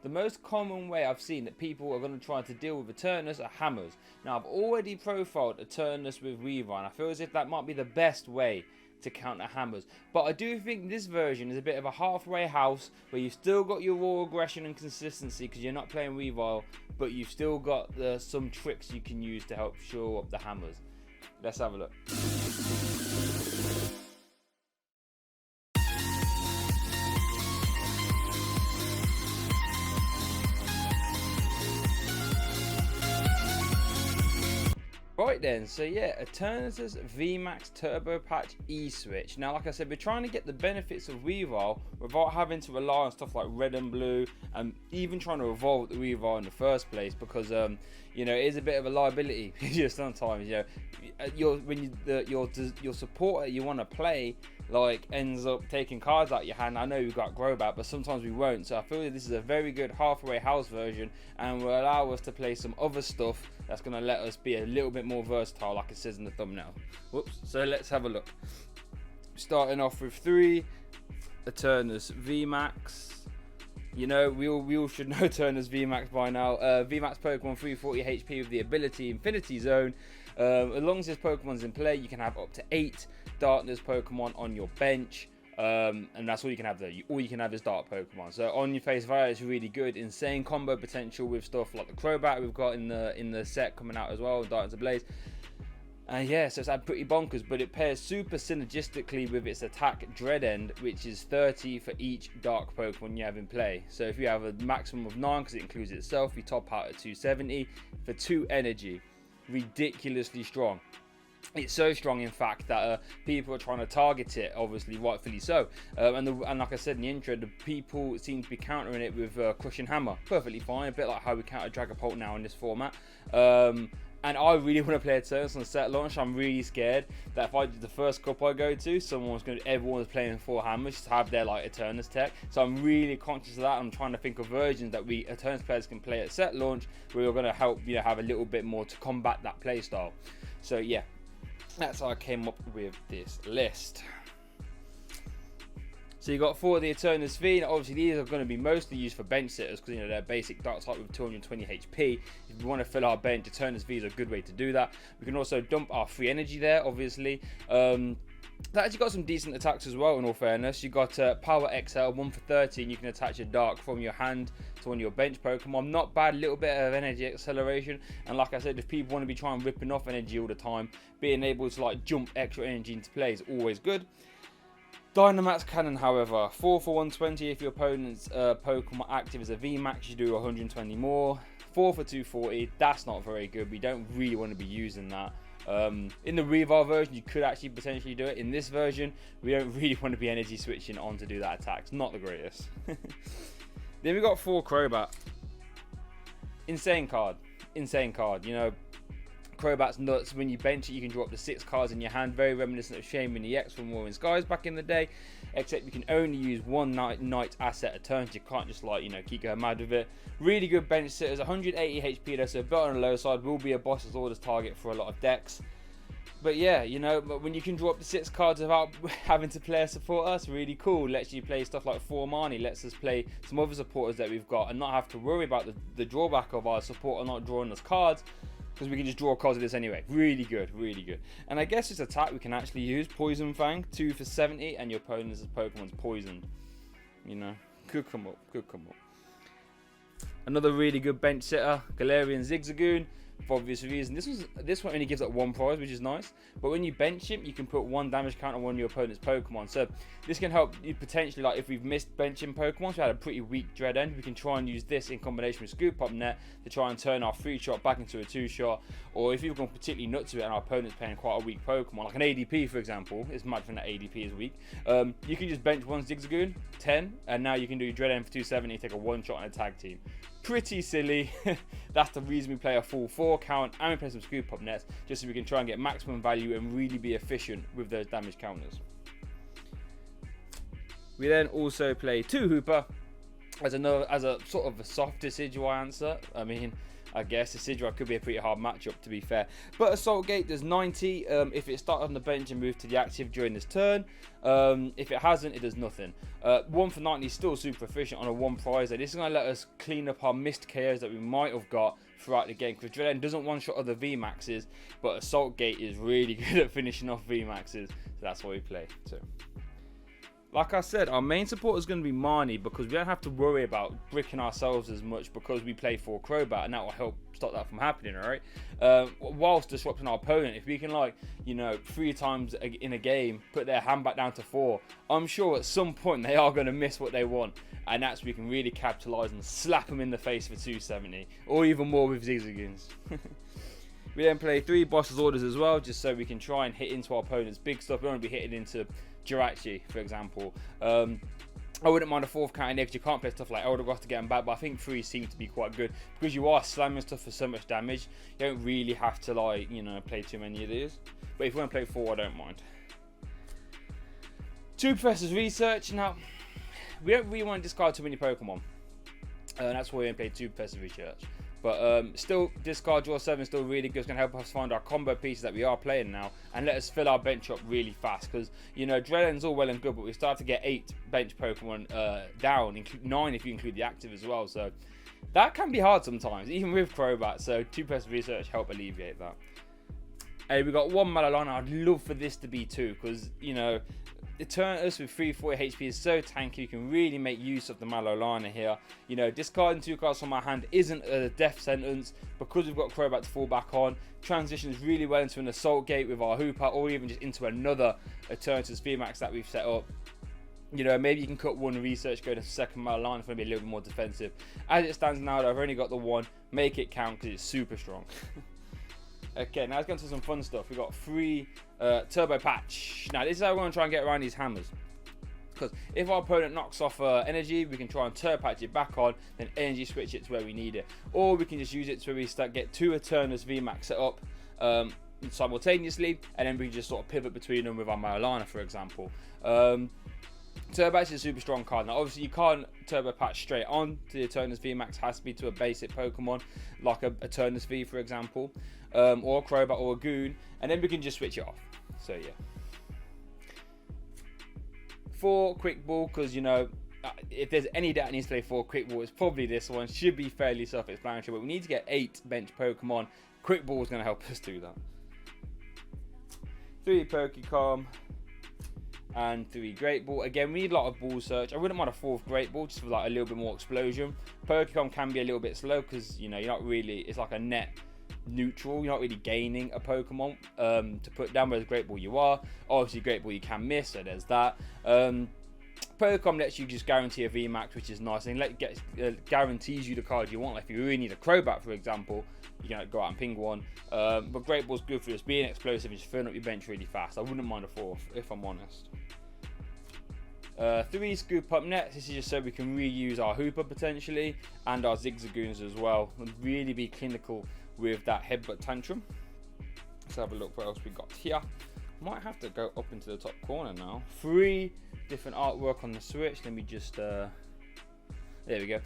the most common way I've seen that people are going to try to deal with Eternatus are hammers. Now, I've already profiled Eternatus with Weavile, and I feel as if that might be the best way to counter hammers. But I do think this version is a bit of a halfway house where you've still got your raw aggression and consistency because you're not playing Weavile, but you've still got some tricks you can use to help shore up the hammers. Let's have a look. Right then, so yeah, Eternatus VMAX Turbo Patch E-Switch. Now, like I said, we're trying to get the benefits of Weavile without having to rely on stuff like Red and Blue, and even trying to evolve the Weavile in the first place, because you know, it is a bit of a liability. Just sometimes, you know, your supporter you want to play like ends up taking cards out your hand. I know we've got Growbat, but sometimes we won't. So I feel like this is a very good halfway house version, and will allow us to play some other stuff that's going to let us be a little bit more versatile, like it says in the thumbnail. Whoops. So let's have a look. Starting off with 3 Eternatus VMAX. You know, we all should know Eternatus VMAX by now. VMAX Pokemon 340 HP with the ability Infinity Zone. As long as this Pokemon's in play, you can have up to 8 Darkness Pokemon on your bench. And that's all you can have there. All you can have is Dark Pokemon. So on your face value, it's really good. Insane combo potential with stuff like the Crobat we've got in the set coming out as well, Darkness Ablaze. And yeah, so it's pretty bonkers, but it pairs super synergistically with its attack Dread End, which is 30 for each Dark Pokemon you have in play. So if you have a maximum of 9, because it includes itself, you top out at 270 for 2 energy. Ridiculously strong. It's so strong, in fact, that people are trying to target it, obviously, rightfully so. And like I said in the intro, the people seem to be countering it with Crushing Hammer. Perfectly fine, a bit like how we counter Dragapult now in this format. And I really want to play Eternatus on set launch. I'm really scared that if I did the first cup I go to, everyone's playing 4 hammers to have their like Eternatus tech. So I'm really conscious of that. I'm trying to think of versions that we Eternatus players can play at set launch, where we're going to help, you know, have a little bit more to combat that play style. So yeah, that's how I came up with this list. So you got 4 of the Eternatus V. Now obviously these are going to be mostly used for bench sitters, because you know they're basic dark type with 220 HP. If we want to fill our bench, Eternatus V is a good way to do that. We can also dump our free energy there, obviously. That actually got some decent attacks as well, in all fairness. You got Power XL, 1 for 30, and you can attach a Dark from your hand to one of your bench Pokemon. Not bad, little bit of energy acceleration. And like I said, if people want to be trying ripping off energy all the time, being able to like jump extra energy into play is always good. Dynamax Cannon, however, 4 for 120 if your opponent's Pokemon active as a VMAX, you do 120 more. 4 for 240, that's not very good. We don't really want to be using that. In the Weavile version, you could actually potentially do it. In this version, we don't really want to be energy switching on to do that attack. It's not the greatest. Then we got 4 Crobat. Insane card. Insane card. You know, Crobat's nuts. When you bench it, you can draw up to 6 cards in your hand. Very reminiscent of Shaymin EX from War in Skies back in the day. Except you can only use 1 night asset a turn. You can't just, like, you know, keep going mad with it. Really good bench sitters. 180 HP though, so a bit on the low side. Will be a boss's orders target for a lot of decks. But yeah, you know, when you can draw up to 6 cards without having to play a supporter, that's really cool. Lets you play stuff like 4 Marnie, lets us play some other supporters that we've got and not have to worry about the drawback of our supporter not drawing us cards, because we can just draw cards of this anyway. Really good, really good. And I guess this attack we can actually use Poison Fang, 2 for 70, and your opponent's Pokemon's poisoned. You know, could come up, could come up. Another really good bench sitter, Galarian Zigzagoon. For obvious reasons, this one only gives up 1 prize, which is nice. But when you bench him, you can put 1 damage count on one of your opponent's Pokemon. So this can help you potentially, like if we've missed benching Pokemon, so we had a pretty weak Dread End, we can try and use this in combination with Scoop Up Net to try and turn our 3-shot back into a 2-shot. Or if you've gone particularly nuts to it and our opponent's playing quite a weak Pokemon, like an ADP for example, it's mad when that ADP is weak. You can just bench 1 Zigzagoon, 10, and now you can do Dread End for 270, take a 1-shot on a tag team. Pretty silly. That's the reason we play a full 4 count and we play some Scoop Up Nets, just so we can try and get maximum value and really be efficient with those damage counters. We then also play 2 Hooper as a sort of a soft decidueye answer. I mean, I guess. The Cinderace could be a pretty hard matchup, to be fair. But Assault Gate does 90 if it started on the bench and moved to the active during this turn. If it hasn't, it does nothing. 1 for 90 is still super efficient on a 1 prize. This is going to let us clean up our missed KOs that we might have got throughout the game, because Drillend doesn't one-shot other VMAXs, but Assault Gate is really good at finishing off VMAXs, so that's why we play. So, like I said, our main support is going to be Marnie, because we don't have to worry about bricking ourselves as much because we play 4 Crobat, and that will help stop that from happening, alright? Whilst disrupting our opponent, if we can, like, you know, 3 times in a game, put their hand back down to 4, I'm sure at some point they are going to miss what they want, and that's where we can really capitalise and slap them in the face for 270, or even more with Zigzagoons. We then play 3 Boss's Orders as well, just so we can try and hit into our opponent's big stuff. We don't want to be hitting into Jirachi, for example. I wouldn't mind a 4th counter because you can't play stuff like Eldegoss to get them back, but I think 3 seem to be quite good because you are slamming stuff for so much damage. You don't really have to, like, you know, play too many of these. But if you want to play 4, I don't mind. 2 Professor's Research. Now, we don't really want to discard too many Pokemon. That's why we only play 2 Professor's Research. But still, discard draw 7 is still really good. It's going to help us find our combo pieces that we are playing now and let us fill our bench up really fast. Because, you know, Drellen's all well and good, but we start to get 8 bench Pokemon down, 9 if you include the active as well. So that can be hard sometimes, even with Crobat. So 2 Professor's Research help alleviate that. Hey, we got 1 Mallow. I'd love for this to be 2 because, you know, Eternatus with 340 HP is so tanky. You can really make use of the mallow here. You know, discarding 2 cards from my hand isn't a death sentence because we've got Crobat to fall back on. Transitions really well into an Assault Gate with our Hooper, or even just into another Eternatus VMAX that we've set up. You know, maybe you can cut 1 research, go to 2nd mallow. It's going to be a little bit more defensive. As it stands now, though, I've only got the 1. Make it count because it's super strong. Okay, now let's go into some fun stuff. We've got 3 Turbo Patch. Now, this is how we're going to try and get around these hammers. Because if our opponent knocks off energy, we can try and Turbo Patch it back on, then energy switch it to where we need it. Or we can just use it to where we get 2 Eternatus VMAX set up simultaneously, and then we can just sort of pivot between them with our Mallow, for example. Turbo Patch is a super strong card. Now, obviously, you can't Turbo Patch straight on to the Eternatus VMAX. Has to be to a basic Pokemon, like a Eternatus V, for example, or a Crobat or a Goon, and then we can just switch it off. So, yeah. 4 Quick Ball, because, you know, if there's any deck that needs to play 4 Quick Ball, it's probably this one. Should be fairly self-explanatory, but we need to get 8 bench Pokemon. Quick Ball is going to help us do that. 3 Pokecom. And 3 Great Ball. Again, we need a lot of ball search. I wouldn't mind a 4th Great Ball just for like a little bit more explosion. Pokemon can be a little bit slow because, you know, you're not really, it's like a net neutral. You're not really gaining a Pokemon to put down, whereas Great Ball you are. Obviously, Great Ball you can miss, so there's that. Pokemon lets you just guarantee a VMAX, which is nice, and guarantees you the card you want. Like if you really need a Crobat, for example, you can go out and ping 1. But Great Ball's good for just being explosive and just filling up your bench really fast. I wouldn't mind a 4th, if I'm honest. 3 Scoop Up Nets. This is just so we can reuse our Hooper potentially and our Zigzagoons as well, and really be clinical with that Headbutt Tantrum. Let's have a look what else we got here. Might have to go up into the top corner now. 3 different artwork on the Switch. Let me just there we go.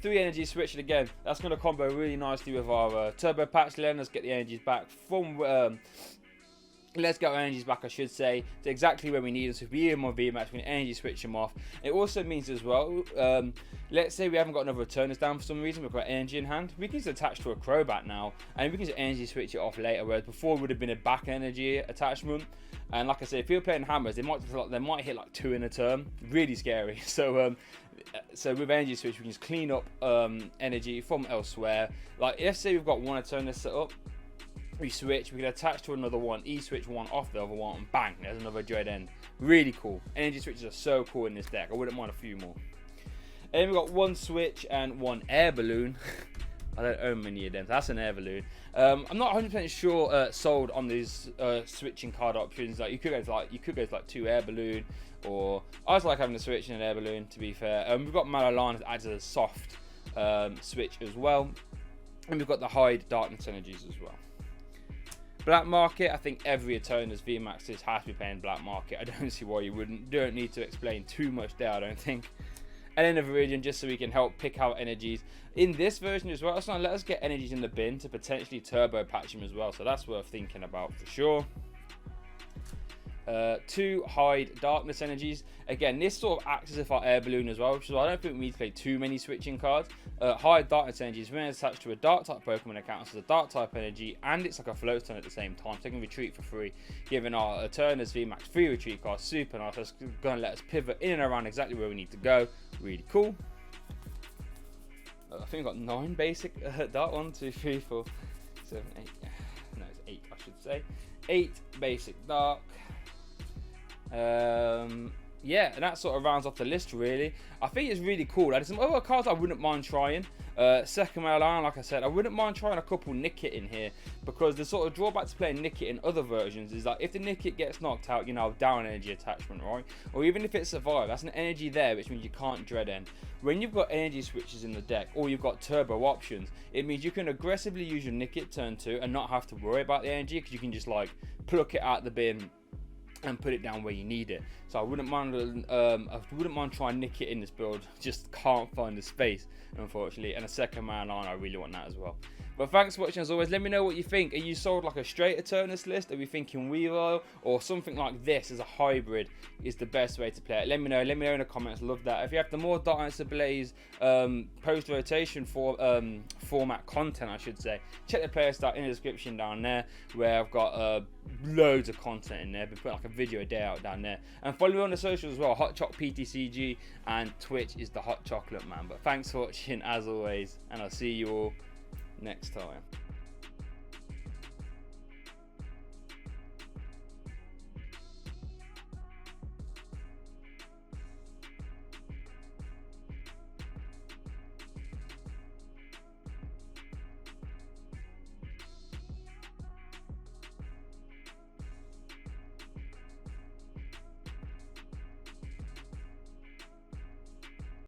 3 energy switch, and again, that's going to combo really nicely with our Turbo Patch. Letting us get the energies back from let's get our energies back, I should say, to exactly where we need them. So if we need more VMAX, we can energy switch them off. It also means as well, let's say we haven't got another Returners down for some reason, we've got energy in hand, we can just attach to a Crobat now, and we can just energy switch it off later, whereas before it would have been a back energy attachment. And like I said, if you're playing hammers, they might hit like 2 in a turn, really scary. So so with energy switch, we can just clean up energy from elsewhere. Like let's say we've got 1 Eternatus set up, we switch, we can attach to another one, E-switch 1 off the other one, and bang, there's another Dread End. Really cool. Energy switches are so cool in this deck. I wouldn't mind a few more. And then we've got 1 switch and 1 air balloon. I don't own many of them. That's an air balloon. I'm not 100% sure sold on these switching card options. Like you could go to like 2 air balloon, or I just like having a switch and an air balloon. To be fair, we've got Mallow that adds a soft switch as well, and we've got the hide darkness energies as well. Black Market, I think every Eternatus VMAX has to be playing Black Market. I don't see why you wouldn't. Don't need to explain too much there, I don't think. and then a Viridian just so we can help pick out energies in this version as well. So let us get energies in the bin to potentially turbo patch him as well, so that's worth thinking about for sure. 2 hide darkness energies. Again, this sort of acts as if our air balloon as well, which is why I don't think we need to play too many switching cards. Hide darkness energies, when it's attached to a dark type Pokemon, it counts as a dark type energy, and it's like a float stone at the same time, so it can retreat for free, giving our Eternatus VMAX free retreat card. Super nice. That's going to let us pivot in and around exactly where we need to go. Really cool. I think I've got 9 basic dark. 1, 2, 3, 4, 7, 8. No, it's 8, I should say. 8 basic dark. Yeah, and that sort of rounds off the list really. I think it's really cool. There's some other cards I wouldn't mind trying. Second Malamar, like I said, I wouldn't mind trying a couple Nickit in here, because the sort of drawback to playing Nickit in other versions is that if the Nickit gets knocked out, you know, down energy attachment, right? Or even if it survives, that's an energy there, which means you can't dread end. When you've got energy switches in the deck, or you've got turbo options, it means you can aggressively use your Nickit turn 2 and not have to worry about the energy, because you can just like pluck it out the bin and put it down where you need it. So I wouldn't mind trying Nickit in this build. Just can't find the space, unfortunately. And a second man line, I really want that as well. But thanks for watching as always. Let me know what you think. Are you sold like a straight Eternatus list? Are we thinking Weavile? Or something like this as a hybrid is the best way to play it? Let me know in the comments. Love that. If you have the more Darkness Ablaze post-rotation format content, I should say, check the player start in the description down there, where I've got loads of content in there. Been putting like a video a day out down there. And follow me on the socials as well. HotChocPTCG, and Twitch is the Hot Chocolate Man. But thanks for watching as always, and I'll see you all next time.